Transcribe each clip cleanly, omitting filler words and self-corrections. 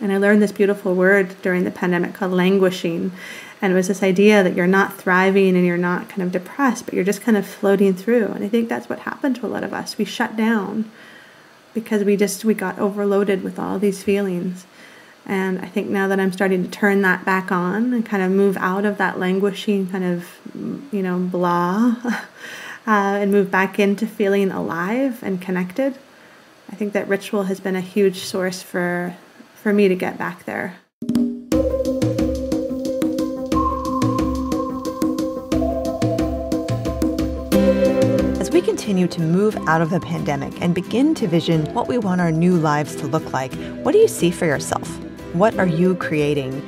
And I learned this beautiful word during the pandemic called languishing. And it was this idea that you're not thriving and you're not kind of depressed, but you're just kind of floating through. And I think that's what happened to a lot of us. We shut down because we got overloaded with all these feelings. And I think now that I'm starting to turn that back on and kind of move out of that languishing kind of, blah, and move back into feeling alive and connected, I think that ritual has been a huge source for me to get back there. As we continue to move out of the pandemic and begin to vision what we want our new lives to look like, what do you see for yourself? What are you creating?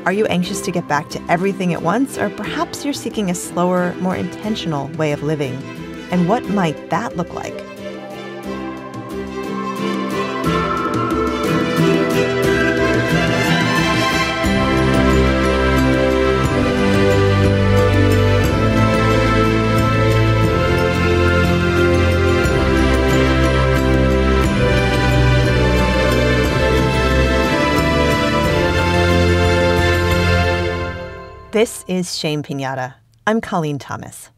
Are you anxious to get back to everything at once, or perhaps you're seeking a slower, more intentional way of living? And what might that look like? This is Shame Pinata. I'm Colleen Thomas.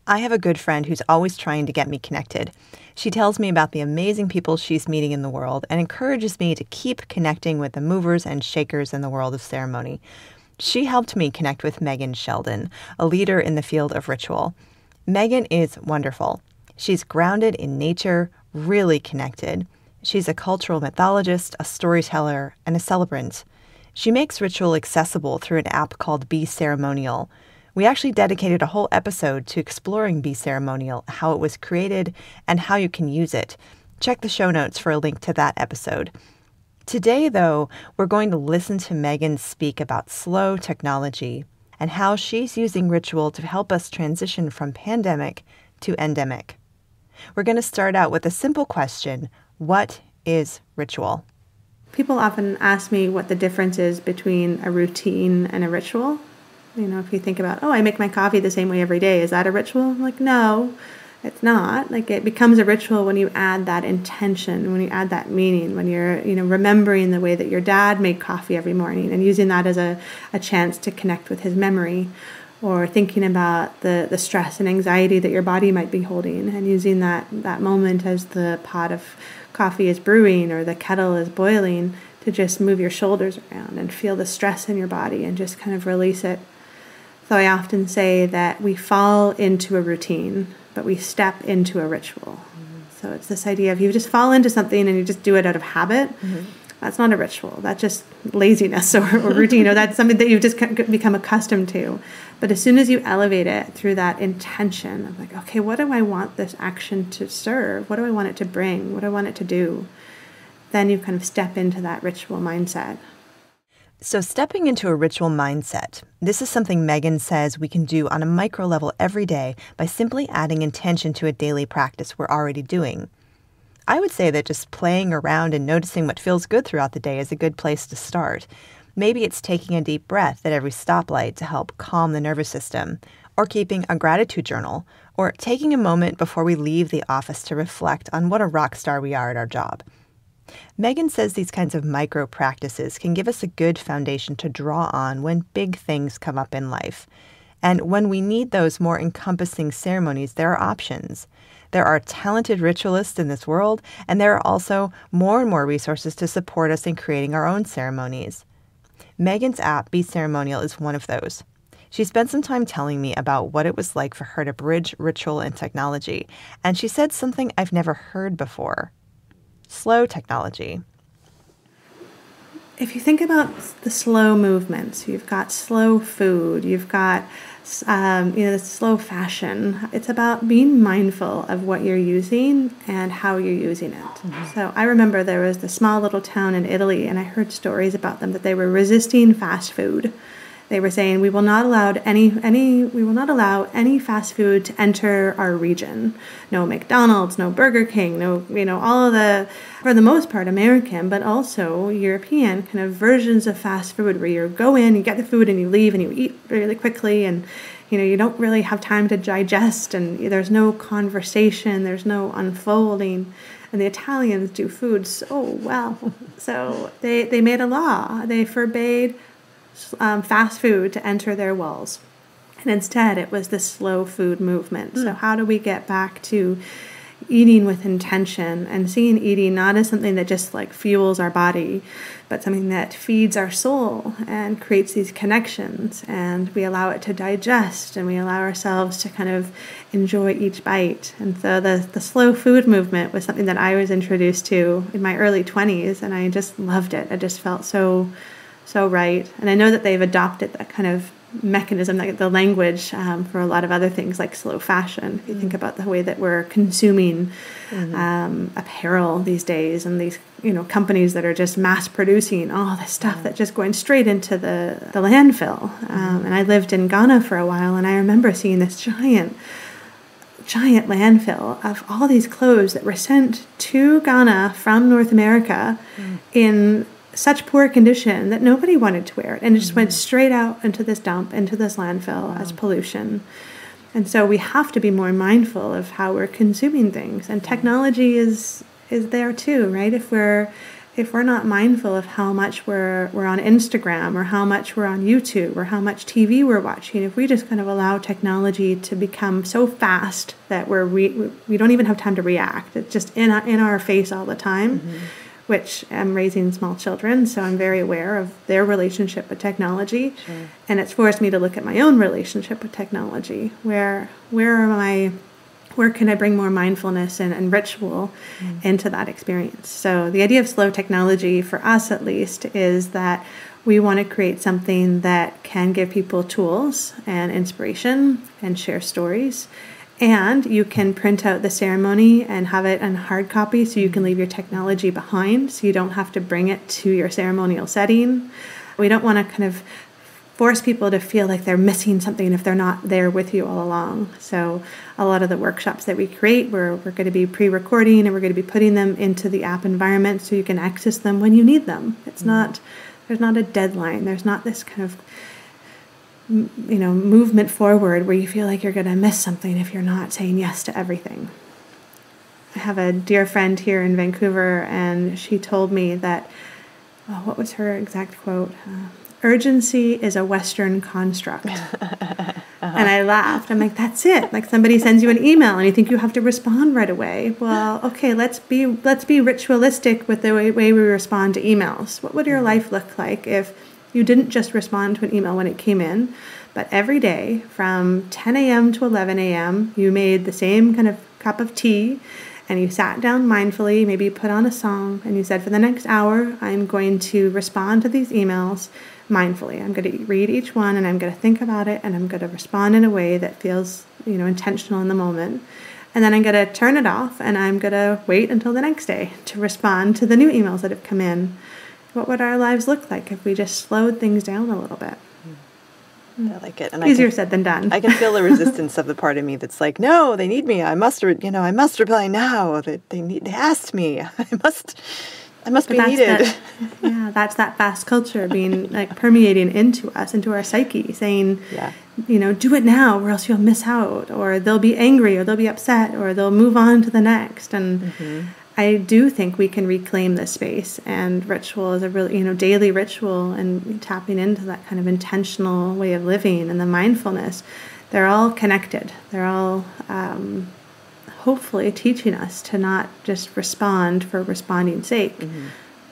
I have a good friend who's always trying to get me connected. She tells me about the amazing people she's meeting in the world and encourages me to keep connecting with the movers and shakers in the world of ceremony. She helped me connect with Megan Sheldon, a leader in the field of ritual. Megan is wonderful. She's grounded in nature, really connected. She's a cultural mythologist, a storyteller, and a celebrant. She makes ritual accessible through an app called Be Ceremonial. We actually dedicated a whole episode to exploring Be Ceremonial, how it was created, and how you can use it. Check the show notes for a link to that episode. Today, though, we're going to listen to Megan speak about slow technology and how she's using ritual to help us transition from pandemic to endemic. We're going to start out with a simple question: what is ritual? People often ask me what the difference is between a routine and a ritual. If you think about, I make my coffee the same way every day, is that a ritual? I'm like, no, it's not. Like, it becomes a ritual when you add that intention, when you add that meaning, when you're, remembering the way that your dad made coffee every morning and using that as a chance to connect with his memory, or thinking about the stress and anxiety that your body might be holding and using that moment as the pot of coffee is brewing or the kettle is boiling to just move your shoulders around and feel the stress in your body and just kind of release it. So I often say that we fall into a routine, but we step into a ritual. Mm-hmm. So it's this idea of you just fall into something and you just do it out of habit. Mm-hmm. That's not a ritual. That's just laziness or routine. That's something that you've just become accustomed to. But as soon as you elevate it through that intention of like, okay, what do I want this action to serve? What do I want it to bring? What do I want it to do? Then you kind of step into that ritual mindset. So stepping into a ritual mindset, this is something Megan says we can do on a micro level every day by simply adding intention to a daily practice we're already doing. I would say that just playing around and noticing what feels good throughout the day is a good place to start. Maybe it's taking a deep breath at every stoplight to help calm the nervous system, or keeping a gratitude journal, or taking a moment before we leave the office to reflect on what a rock star we are at our job. Megan says these kinds of micro practices can give us a good foundation to draw on when big things come up in life. And when we need those more encompassing ceremonies, there are options. There are talented ritualists in this world, and there are also more and more resources to support us in creating our own ceremonies. Megan's app, Be Ceremonial, is one of those. She spent some time telling me about what it was like for her to bridge ritual and technology, and she said something I've never heard before: slow technology. If you think about the slow movements, you've got slow food, you've got the slow fashion. It's about being mindful of what you're using and how you're using it. Mm-hmm. So I remember there was this small little town in Italy, and I heard stories about them that they were resisting fast food. They were saying we will not allow any fast food to enter our region. No McDonald's, no Burger King, no all of the, for the most part, American, but also European kind of versions of fast food where you go in, you get the food, and you leave, and you eat really quickly, and you don't really have time to digest, and there's no conversation, there's no unfolding. And the Italians do food so well. So they made a law. They forbade fast food to enter their walls. And instead, it was the slow food movement. So how do we get back to eating with intention and seeing eating not as something that just like fuels our body, but something that feeds our soul and creates these connections, and we allow it to digest and we allow ourselves to kind of enjoy each bite. And so the slow food movement was something that I was introduced to in my early 20s, and I just loved it. It just felt so right. And I know that they've adopted that kind of mechanism, like the language, for a lot of other things like slow fashion. If you think about the way that we're consuming apparel these days, and these companies that are just mass producing all this stuff that's just going straight into the landfill. And I lived in Ghana for a while, and I remember seeing this giant landfill of all these clothes that were sent to Ghana from North America in such poor condition that nobody wanted to wear it, and it just went straight out into this dump, into this landfill as pollution. And so we have to be more mindful of how we're consuming things, and technology is there too, right? If we're not mindful of how much we're on Instagram, or how much we're on YouTube, or how much TV we're watching, if we just kind of allow technology to become so fast that we don't even have time to react, it's just in our face all the time. Which I'm raising small children, so I'm very aware of their relationship with technology. Sure. And it's forced me to look at my own relationship with technology. Where can I bring more mindfulness and ritual into that experience? So the idea of slow technology, for us at least, is that we want to create something that can give people tools and inspiration and share stories. And you can print out the ceremony and have it in hard copy, so you can leave your technology behind, so you don't have to bring it to your ceremonial setting. We don't want to kind of force people to feel like they're missing something if they're not there with you all along. So a lot of the workshops that we create, we're going to be pre-recording, and we're going to be putting them into the app environment so you can access them when you need them. It's not, there's not a deadline. There's not this kind of movement forward where you feel like you're going to miss something if you're not saying yes to everything. I have a dear friend here in Vancouver, and she told me that, what was her exact quote? Urgency is a Western construct. And I laughed. I'm like, that's it. Like, somebody sends you an email and you think you have to respond right away. Well, okay, let's be ritualistic with the way we respond to emails. What would your life look like if you didn't just respond to an email when it came in, but every day from 10 a.m. to 11 a.m., you made the same kind of cup of tea, and you sat down mindfully, maybe you put on a song, and you said, for the next hour, I'm going to respond to these emails mindfully. I'm going to read each one, and I'm going to think about it, and I'm going to respond in a way that feels, intentional in the moment. And then I'm going to turn it off, and I'm going to wait until the next day to respond to the new emails that have come in. What would our lives look like if we just slowed things down a little bit? I like it. And Easier said than done. I can feel the resistance of the part of me that's like, no, they need me. I must reply now. They asked me. I must be needed. That's that fast culture being like permeating into us, into our psyche, saying, do it now or else you'll miss out, or they'll be angry, or they'll be upset, or they'll move on to the next. And I do think we can reclaim this space, and ritual is a really, daily ritual, and tapping into that kind of intentional way of living and the mindfulness. They're all connected. They're all hopefully teaching us to not just respond for responding's sake,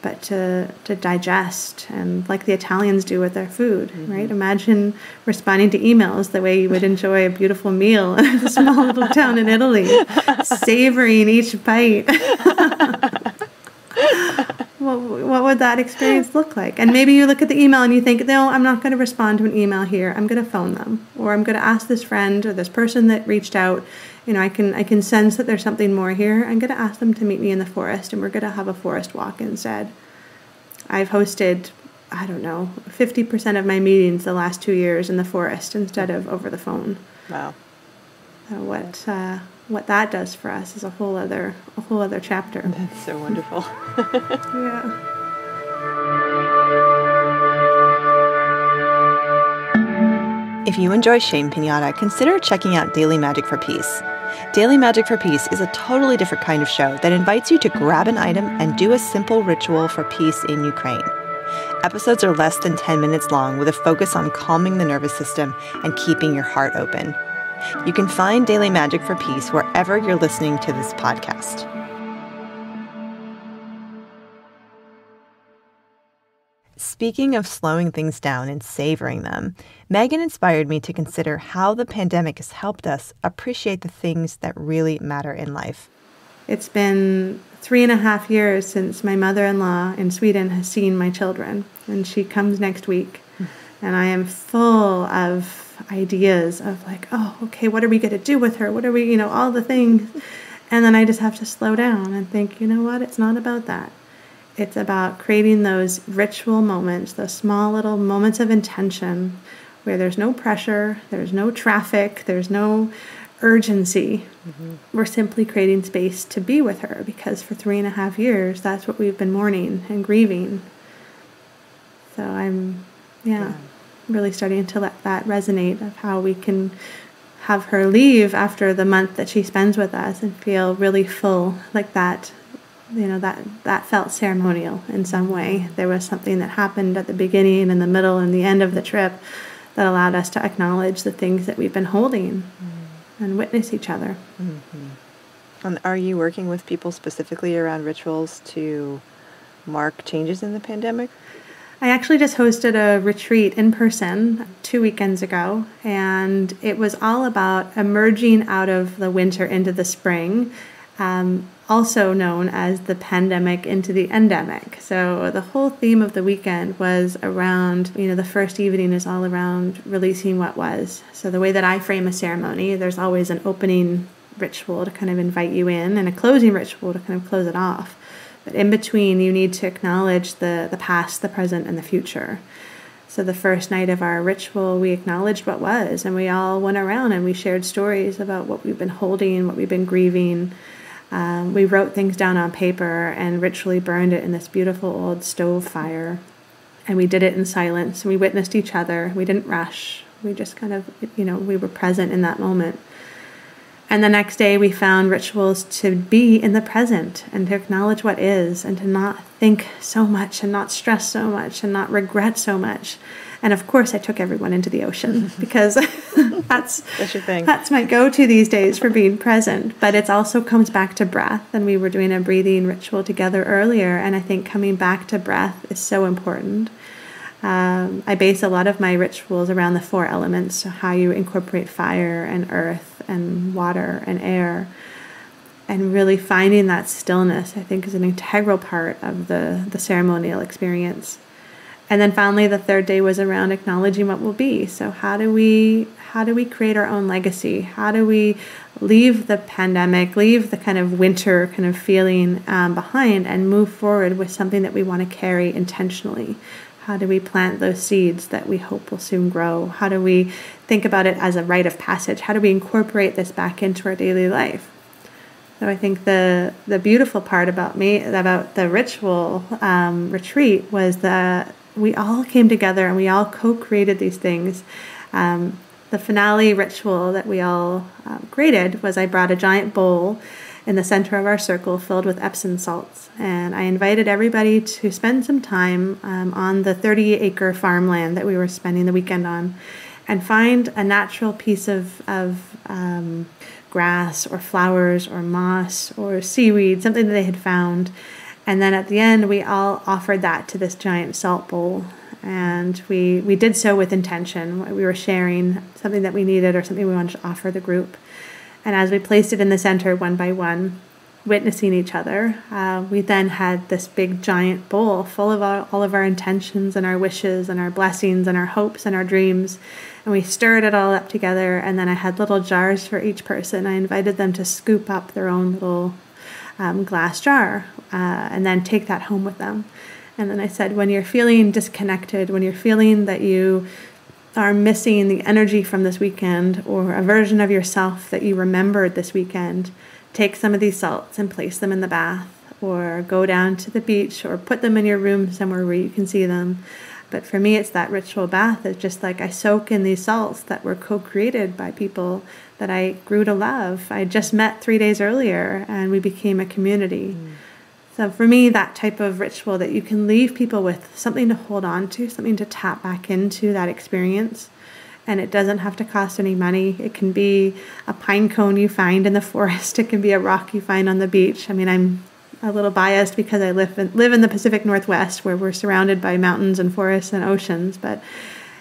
but to digest, and like the Italians do with their food, right? Imagine responding to emails the way you would enjoy a beautiful meal in a small little town in Italy, savoring each bite. What would that experience look like? And maybe you look at the email and you think, no, I'm not going to respond to an email here. I'm going to phone them, or I'm going to ask this friend or this person that reached out. I can sense that there's something more here. I'm going to ask them to meet me in the forest, and we're going to have a forest walk instead. I've hosted, 50% of my meetings the last 2 years in the forest instead of over the phone. Wow. What that does for us is a whole other chapter. That's so wonderful. Yeah. If you enjoy Shame Pinata, consider checking out Daily Magic for Peace. Daily Magic for Peace is a totally different kind of show that invites you to grab an item and do a simple ritual for peace in Ukraine. Episodes are less than 10 minutes long with a focus on calming the nervous system and keeping your heart open. You can find Daily Magic for Peace wherever you're listening to this podcast. Speaking of slowing things down and savoring them, Megan inspired me to consider how the pandemic has helped us appreciate the things that really matter in life. It's been 3.5 years since my mother-in-law in Sweden has seen my children, and she comes next week. And I am full of ideas of like, oh, okay, what are we going to do with her? What are we, all the things. And then I just have to slow down and think, you know what? It's not about that. It's about creating those ritual moments, those small little moments of intention where there's no pressure, there's no traffic, there's no urgency. Mm-hmm. We're simply creating space to be with her because for 3.5 years, that's what we've been mourning and grieving. So I'm, really starting to let that resonate of how we can have her leave after the month that she spends with us and feel really full like that. That felt ceremonial in some way. There was something that happened at the beginning and the middle and the end of the trip that allowed us to acknowledge the things that we've been holding and witness each other. Mm-hmm. And are you working with people specifically around rituals to mark changes in the pandemic? I actually just hosted a retreat in person 2 weekends ago, and it was all about emerging out of the winter into the spring, also known as the pandemic into the endemic. So the whole theme of the weekend was around, the first evening is all around releasing what was. So the way that I frame a ceremony, there's always an opening ritual to kind of invite you in and a closing ritual to kind of close it off. But in between, you need to acknowledge the past, the present, and the future. So the first night of our ritual, we acknowledged what was, and we all went around and we shared stories about what we've been holding, what we've been grieving. We wrote things down on paper and ritually burned it in this beautiful old stove fire. And we did it in silence. We witnessed each other. We didn't rush. We just kind of, we were present in that moment. And the next day we found rituals to be in the present and to acknowledge what is and to not think so much and not stress so much and not regret so much. And of course I took everyone into the ocean because that's your thing. That's my go-to these days for being present. But it also comes back to breath, and we were doing a breathing ritual together earlier, and I think coming back to breath is so important. I base a lot of my rituals around the 4 elements, so how you incorporate fire and earth and water and air, and really finding that stillness, I think, is an integral part of the ceremonial experience. And then finally, the third day was around acknowledging what will be. So how do we create our own legacy? How do we leave the pandemic, leave the kind of winter kind of feeling behind and move forward with something that we want to carry intentionally? How do we plant those seeds that we hope will soon grow? How do we think about it as a rite of passage? How do we incorporate this back into our daily life? So I think the beautiful part about the ritual retreat was that we all came together and we all co-created these things. The finale ritual that we all created was I brought a giant bowl in the center of our circle filled with Epsom salts. And I invited everybody to spend some time on the 30-acre farmland that we were spending the weekend on and find a natural piece of grass or flowers or moss or seaweed, something that they had found. And then at the end, we all offered that to this giant salt bowl. And we did so with intention. We were sharing something that we needed or something we wanted to offer the group. And as we placed it in the center one by one, witnessing each other, we then had this big giant bowl full of all of our intentions and our wishes and our blessings and our hopes and our dreams. And we stirred it all up together. And then I had little jars for each person. I invited them to scoop up their own little glass jar and then take that home with them. And then I said, when you're feeling disconnected, when you're feeling that you are missing the energy from this weekend or a version of yourself that you remembered this weekend, take some of these salts and place them in the bath or go down to the beach or put them in your room somewhere where you can see them. But for me, it's that ritual bath. It's just like I soak in these salts that were co-created by people that I grew to love. I just met 3 days earlier, and we became a community. So for me, that type of ritual that you can leave people with something to hold on to, something to tap back into that experience. And it doesn't have to cost any money. It can be a pine cone you find in the forest. It can be a rock you find on the beach. I mean, I'm a little biased because I live in the Pacific Northwest, where we're surrounded by mountains and forests and oceans. But,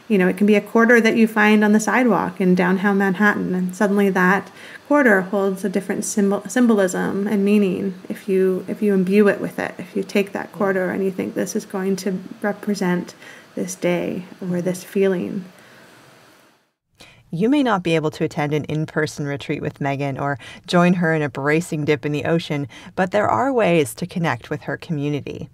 it can be a quarter that you find on the sidewalk in downtown Manhattan. And suddenly that quarter holds a different symbolism and meaning if you imbue it with it. If you take that quarter and you think this is going to represent this day or this feeling. You may not be able to attend an in-person retreat with Megan or join her in a bracing dip in the ocean, but there are ways to connect with her community.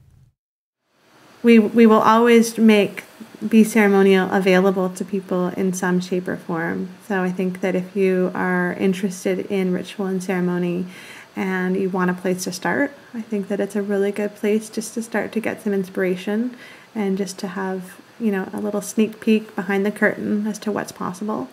We will always make Be Ceremonial available to people in some shape or form. So I think that if you are interested in ritual and ceremony and you want a place to start, I think that it's a really good place just to start to get some inspiration and just to have a little sneak peek behind the curtain as to what's possible.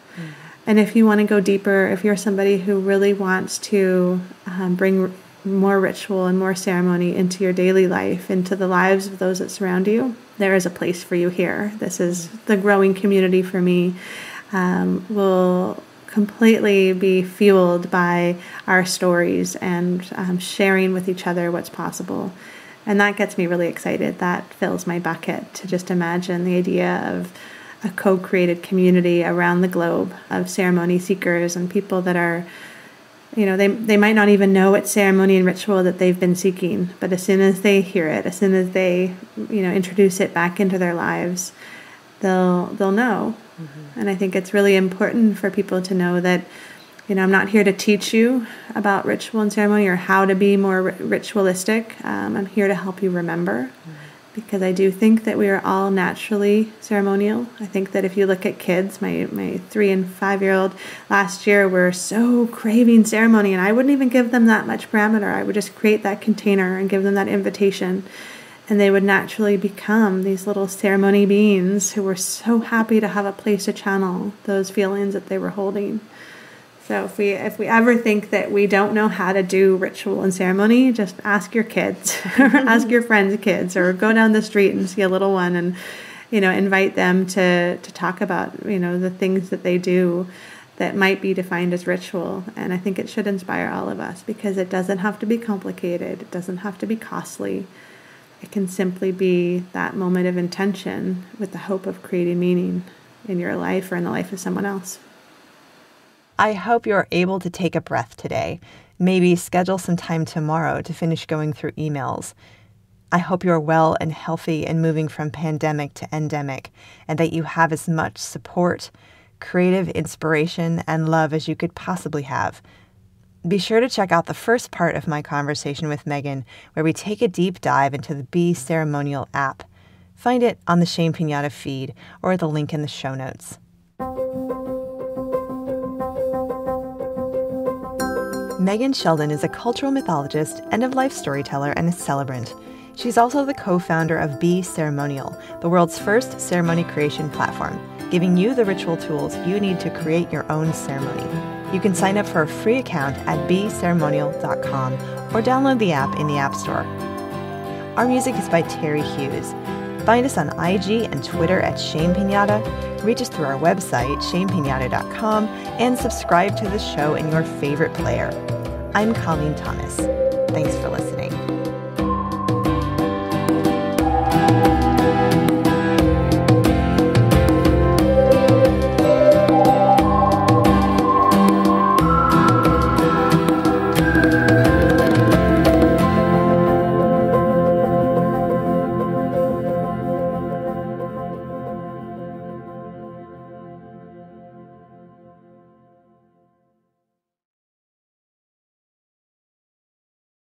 And if you want to go deeper, if you're somebody who really wants to bring more ritual and more ceremony into your daily life, into the lives of those that surround you, there is a place for you here. This is the growing community for me. Will completely be fueled by our stories and sharing with each other what's possible. And that gets me really excited. That fills my bucket to just imagine the idea of a co-created community around the globe of ceremony seekers and people that are, they might not even know it's ceremony and ritual that they've been seeking. But as soon as they hear it, as soon as they, introduce it back into their lives, they'll know. And I think it's really important for people to know that, I'm not here to teach you about ritual and ceremony or how to be more ritualistic. I'm here to help you remember, because I do think that we are all naturally ceremonial. I think that if you look at kids, my 3 and 5-year-old last year were so craving ceremony, and I wouldn't even give them that much parameter. I would just create that container and give them that invitation, and they would naturally become these little ceremony beings who were so happy to have a place to channel those feelings that they were holding. So if we ever think that we don't know how to do ritual and ceremony, just ask your kids or ask your friends' kids, or go down the street and see a little one and, invite them to talk about, the things that they do that might be defined as ritual. And I think it should inspire all of us, because it doesn't have to be complicated. It doesn't have to be costly. It can simply be that moment of intention with the hope of creating meaning in your life or in the life of someone else. I hope you're able to take a breath today. Maybe schedule some time tomorrow to finish going through emails. I hope you're well and healthy and moving from pandemic to endemic, and that you have as much support, creative inspiration, and love as you could possibly have. Be sure to check out the first part of my conversation with Megan, where we take a deep dive into the Be Ceremonial app. Find it on the Shame Pinata feed or the link in the show notes. Megan Sheldon is a cultural mythologist, end-of-life storyteller, and a celebrant. She's also the co-founder of Be Ceremonial, the world's first ceremony creation platform, giving you the ritual tools you need to create your own ceremony. You can sign up for a free account at beceremonial.com or download the app in the App Store. Our music is by Terry Hughes. Find us on IG and Twitter at Shame Pinata, reach us through our website, shamepinata.com, and subscribe to the show in your favorite player. I'm Colleen Thomas. Thanks for listening.